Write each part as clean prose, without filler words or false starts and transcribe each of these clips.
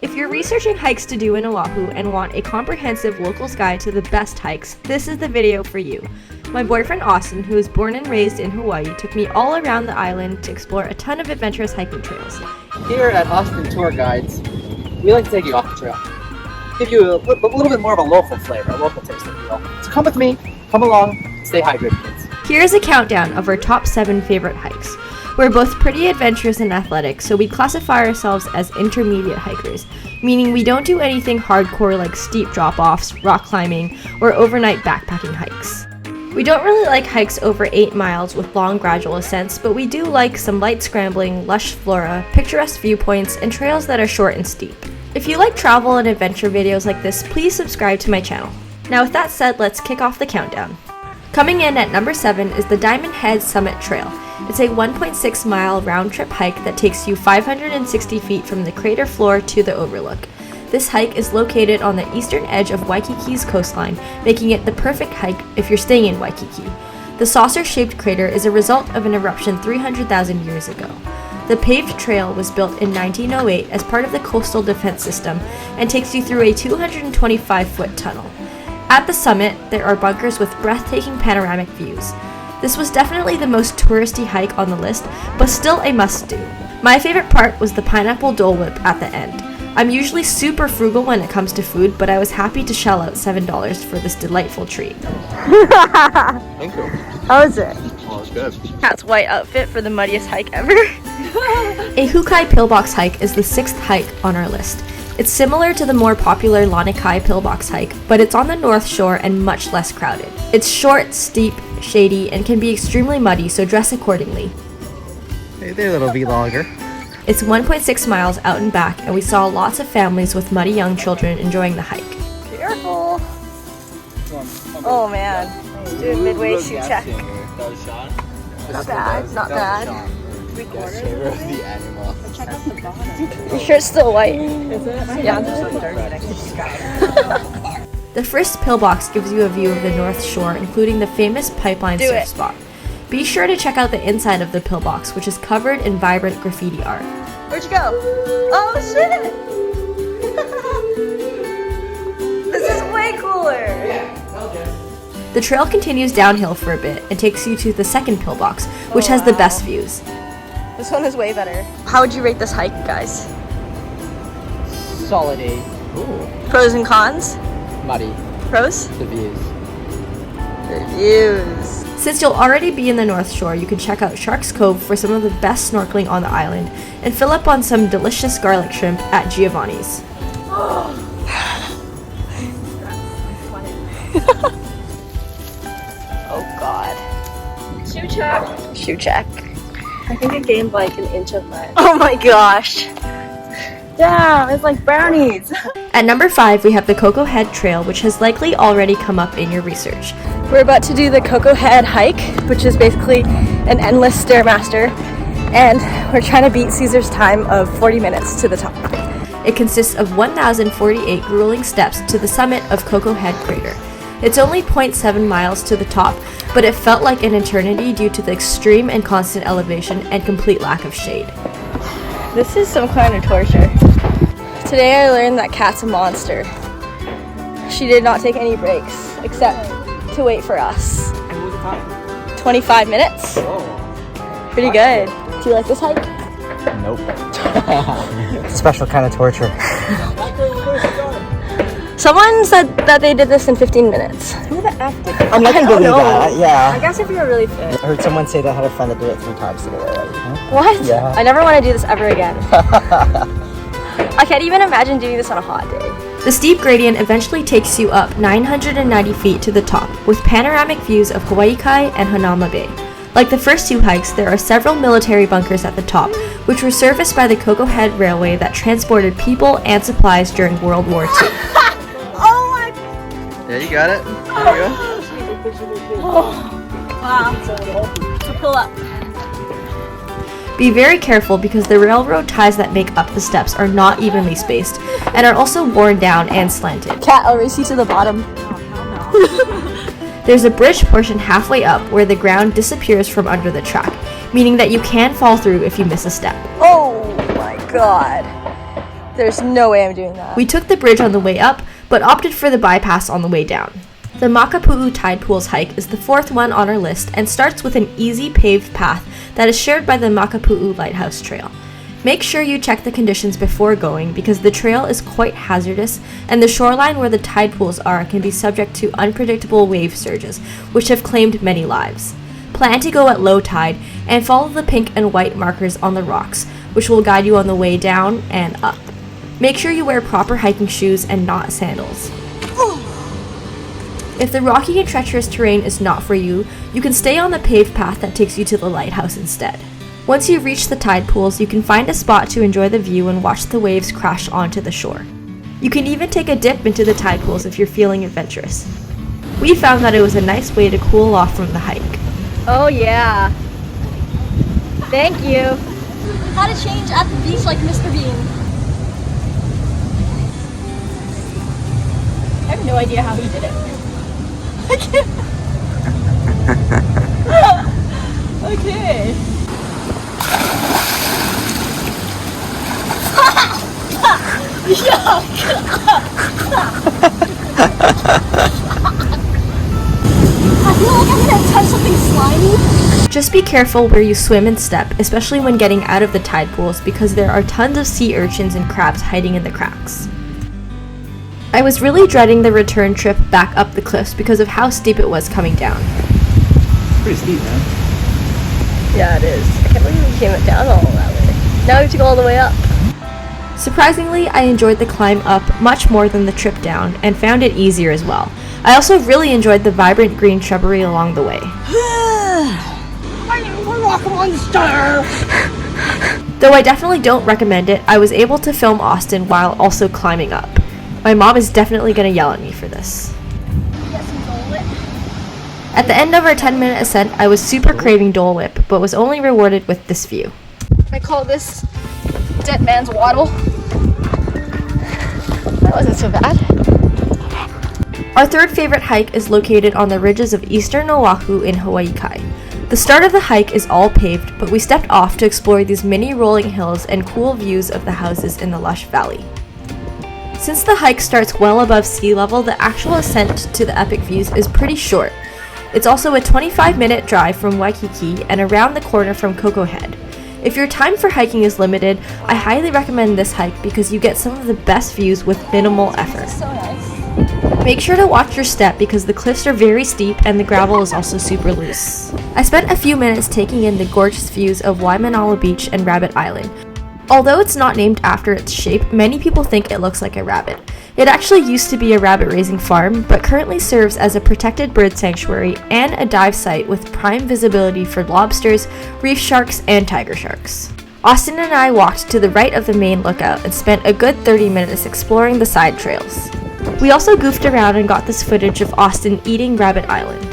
If you're researching hikes to do in Oahu and want a comprehensive locals guide to the best hikes, this is the video for you. My boyfriend Austin, who was born and raised in Hawaii, took me all around the island to explore a ton of adventurous hiking trails. Here at Austin Tour Guides, we like to take you off the trail. Give you a little bit more of a local flavor, a local taste, if you will. So come with me, come along, stay hydrated, kids. Here's a countdown of our top 7 favorite hikes. We're both pretty adventurous and athletic, so we classify ourselves as intermediate hikers, meaning we don't do anything hardcore like steep drop-offs, rock climbing, or overnight backpacking hikes. We don't really like hikes over 8 miles with long gradual ascents, but we do like some light scrambling, lush flora, picturesque viewpoints, and trails that are short and steep. If you like travel and adventure videos like this, please subscribe to my channel. Now with that said, let's kick off the countdown. Coming in at number 7 is the Diamond Head Summit Trail. It's a 1.6 mile round-trip hike that takes you 560 feet from the crater floor to the overlook. This hike is located on the eastern edge of Waikiki's coastline, making it the perfect hike if you're staying in Waikiki. The saucer-shaped crater is a result of an eruption 300,000 years ago. The paved trail was built in 1908 as part of the coastal defense system and takes you through a 225-foot tunnel. At the summit, there are bunkers with breathtaking panoramic views. This was definitely the most touristy hike on the list, but still a must-do. My favorite part was the pineapple Dole Whip at the end. I'm usually super frugal when it comes to food, but I was happy to shell out $7 for this delightful treat. Thank you. How was it? Oh, it's good. Cat's white outfit for the muddiest hike ever. Ehukai pillbox hike is the 6th hike on our list. It's similar to the more popular Lanikai pillbox hike, but it's on the north shore and much less crowded. It's short, steep, shady, and can be extremely muddy, so dress accordingly. Hey there, little vlogger. It's 1.6 miles out and back, and we saw lots of families with muddy young children enjoying the hike. Careful! Oh man, let's do a midway shoe check. Not bad, not bad. Your shirt's still white. Is it? Yeah. The first pillbox gives you a view of the North Shore, including the famous pipeline surf spot. Be sure to check out the inside of the pillbox, which is covered in vibrant graffiti art. Where'd you go? Oh shit! This is way cooler! The trail continues downhill for a bit and takes you to the second pillbox, which has the best views. This one is way better. How would you rate this hike, guys? Solid A. Ooh. Pros and cons? Muddy. Pros? The views. The views. Since you'll already be in the North Shore, you can check out Shark's Cove for some of the best snorkeling on the island and fill up on some delicious garlic shrimp at Giovanni's. Oh god. Shoe check. Shoe check. I think it gained like an inch of lead. Oh my gosh. Damn, it's like brownies. At number 5, we have the Koko Head Trail, which has likely already come up in your research. We're about to do the Koko Head hike, which is basically an endless Stairmaster, and we're trying to beat Caesar's time of 40 minutes to the top. It consists of 1,048 grueling steps to the summit of Koko Head Crater. It's only 0.7 miles to the top, but it felt like an eternity due to the extreme and constant elevation and complete lack of shade. This is some kind of torture. Today I learned that Kat's a monster. She did not take any breaks, except to wait for us. 25 minutes? Pretty good. Do you like this hike? Nope. Special kind of torture. Someone said that they did this in 15 minutes. Who the F did I can believe that, yeah. I guess if you're really fit. I heard someone say they had a friend that did it 3 times today already. Huh? What? Yeah. I never want to do this ever again. I can't even imagine doing this on a hot day. The steep gradient eventually takes you up 990 feet to the top, with panoramic views of Hawaii and Hanauma Bay. Like the first 2 hikes, there are several military bunkers at the top, which were serviced by the Koko Head Railway that transported people and supplies during World War II. Oh my! Yeah, you got it. There you go. Wow. So pull up. Be very careful because the railroad ties that make up the steps are not evenly spaced and are also worn down and slanted. Kat, I'll race you to the bottom. There's a bridge portion halfway up where the ground disappears from under the track, meaning that you can fall through if you miss a step. Oh my god. There's no way I'm doing that. We took the bridge on the way up, but opted for the bypass on the way down. The Makapuu Tide Pools hike is the fourth one on our list and starts with an easy paved path that is shared by the Makapuu Lighthouse Trail. Make sure you check the conditions before going because the trail is quite hazardous and the shoreline where the tide pools are can be subject to unpredictable wave surges, which have claimed many lives. Plan to go at low tide and follow the pink and white markers on the rocks, which will guide you on the way down and up. Make sure you wear proper hiking shoes and not sandals. If the rocky and treacherous terrain is not for you, you can stay on the paved path that takes you to the lighthouse instead. Once you reach the tide pools, you can find a spot to enjoy the view and watch the waves crash onto the shore. You can even take a dip into the tide pools if you're feeling adventurous. We found that it was a nice way to cool off from the hike. Oh yeah. Thank you. How to change at the beach like Mr. Bean. I have no idea how he did it. Okay. I feel like I'm gonna touch something slimy. Just be careful where you swim and step, especially when getting out of the tide pools because there are tons of sea urchins and crabs hiding in the cracks. I was really dreading the return trip back up the cliffs because of how steep it was coming down. Pretty steep, man. Yeah, it is. I can't believe we came down all that way. Now we have to go all the way up. Surprisingly, I enjoyed the climb up much more than the trip down and found it easier as well. I also really enjoyed the vibrant green shrubbery along the way. Though I definitely don't recommend it, I was able to film Austin while also climbing up. My mom is definitely going to yell at me for this. At the end of our 10-minute ascent, I was super craving Dole Whip, but was only rewarded with this view. I call this dead man's waddle. That wasn't so bad. Our third favorite hike is located on the ridges of eastern Oahu in Hawaii. The start of the hike is all paved, but we stepped off to explore these mini rolling hills and cool views of the houses in the lush valley. Since the hike starts well above sea level, the actual ascent to the epic views is pretty short. It's also a 25-minute drive from Waikiki and around the corner from Koko Head. If your time for hiking is limited, I highly recommend this hike because you get some of the best views with minimal effort. So nice. Make sure to watch your step because the cliffs are very steep and the gravel is also super loose. I spent a few minutes taking in the gorgeous views of Waimanalo Beach and Rabbit Island. Although it's not named after its shape, many people think it looks like a rabbit. It actually used to be a rabbit raising farm, but currently serves as a protected bird sanctuary and a dive site with prime visibility for lobsters, reef sharks, and tiger sharks. Austin and I walked to the right of the main lookout and spent a good 30 minutes exploring the side trails. We also goofed around and got this footage of Austin eating Rabbit Island.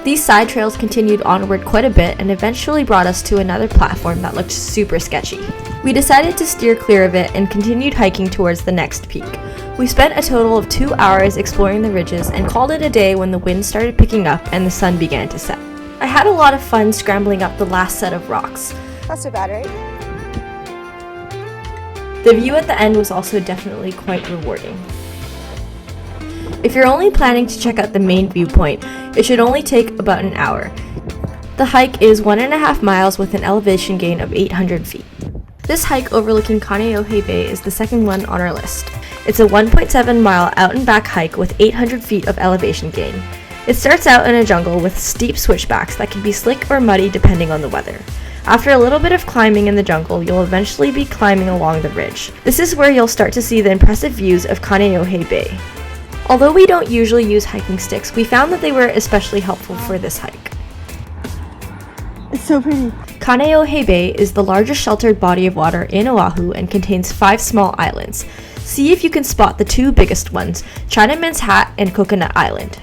These side trails continued onward quite a bit and eventually brought us to another platform that looked super sketchy. We decided to steer clear of it and continued hiking towards the next peak. We spent a total of 2 hours exploring the ridges and called it a day when the wind started picking up and the sun began to set. I had a lot of fun scrambling up the last set of rocks. Not so bad, right? The view at the end was also definitely quite rewarding. If you're only planning to check out the main viewpoint, it should only take about an hour. The hike is 1.5 miles with an elevation gain of 800 feet. This hike overlooking Kaneohe Bay is the second one on our list. It's a 1.7 mile out and back hike with 800 feet of elevation gain. It starts out in a jungle with steep switchbacks that can be slick or muddy depending on the weather. After a little bit of climbing in the jungle, you'll eventually be climbing along the ridge. This is where you'll start to see the impressive views of Kaneohe Bay. Although we don't usually use hiking sticks, we found that they were especially helpful for this hike. It's so pretty. Kaneohe Bay is the largest sheltered body of water in Oahu and contains 5 small islands. See if you can spot the 2 biggest ones, Chinaman's Hat and Coconut Island.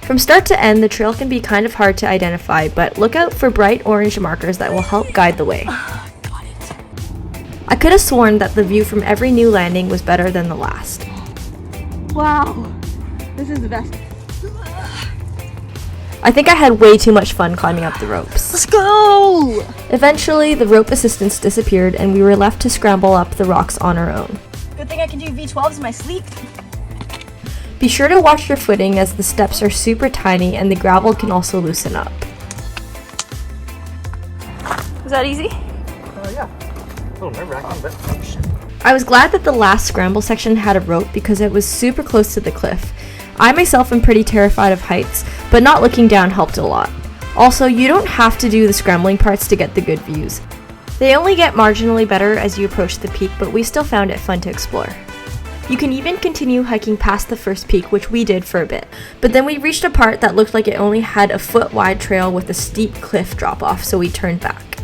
From start to end, the trail can be kind of hard to identify, but look out for bright orange markers that will help guide the way. I could have sworn that the view from every new landing was better than the last. Wow. This is the best. I think I had way too much fun climbing up the ropes. Let's go! Eventually, the rope assistance disappeared and we were left to scramble up the rocks on our own. Good thing I can do V12s in my sleep. Be sure to watch your footing as the steps are super tiny and the gravel can also loosen up. Was that easy? Yeah. A little nerve-wracking, but I was glad that the last scramble section had a rope because it was super close to the cliff. I myself am pretty terrified of heights, but not looking down helped a lot. Also, you don't have to do the scrambling parts to get the good views. They only get marginally better as you approach the peak, but we still found it fun to explore. You can even continue hiking past the first peak, which we did for a bit, but then we reached a part that looked like it only had a foot-wide trail with a steep cliff drop-off, so we turned back.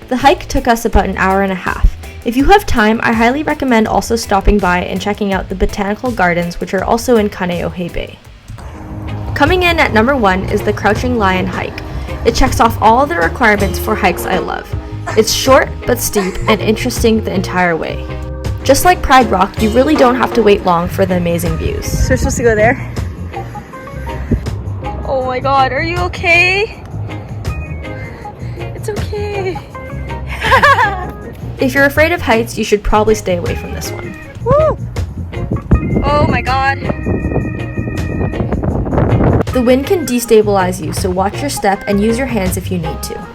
The hike took us about an hour and a half. If you have time, I highly recommend also stopping by and checking out the botanical gardens, which are also in Kaneohe Bay. Coming in at number 1 is the Crouching Lion hike. It checks off all the requirements for hikes I love. It's short but steep and interesting the entire way. Just like Pride Rock, you really don't have to wait long for the amazing views. So we're supposed to go there? Oh my god, are you okay? It's okay. If you're afraid of heights, you should probably stay away from this one. Woo! Oh my god. The wind can destabilize you, so watch your step and use your hands if you need to.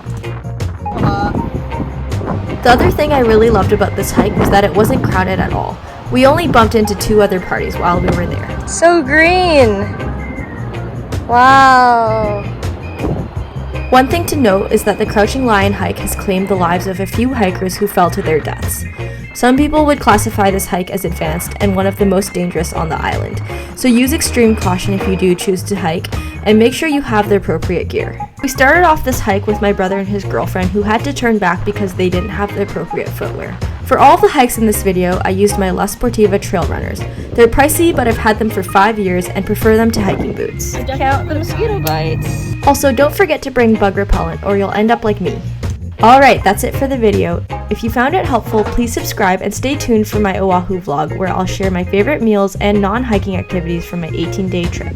The other thing I really loved about this hike was that it wasn't crowded at all. We only bumped into 2 other parties while we were there. So green. Wow. One thing to note is that the Crouching Lion hike has claimed the lives of a few hikers who fell to their deaths. Some people would classify this hike as advanced and one of the most dangerous on the island, so use extreme caution if you do choose to hike, and make sure you have the appropriate gear. We started off this hike with my brother and his girlfriend who had to turn back because they didn't have the appropriate footwear. For all the hikes in this video, I used my La Sportiva trail runners. They're pricey, but I've had them for 5 years and prefer them to hiking boots. Count the mosquito bites. Also, don't forget to bring bug repellent or you'll end up like me. Alright, that's it for the video. If you found it helpful, please subscribe and stay tuned for my Oahu vlog where I'll share my favorite meals and non-hiking activities from my 18-day trip.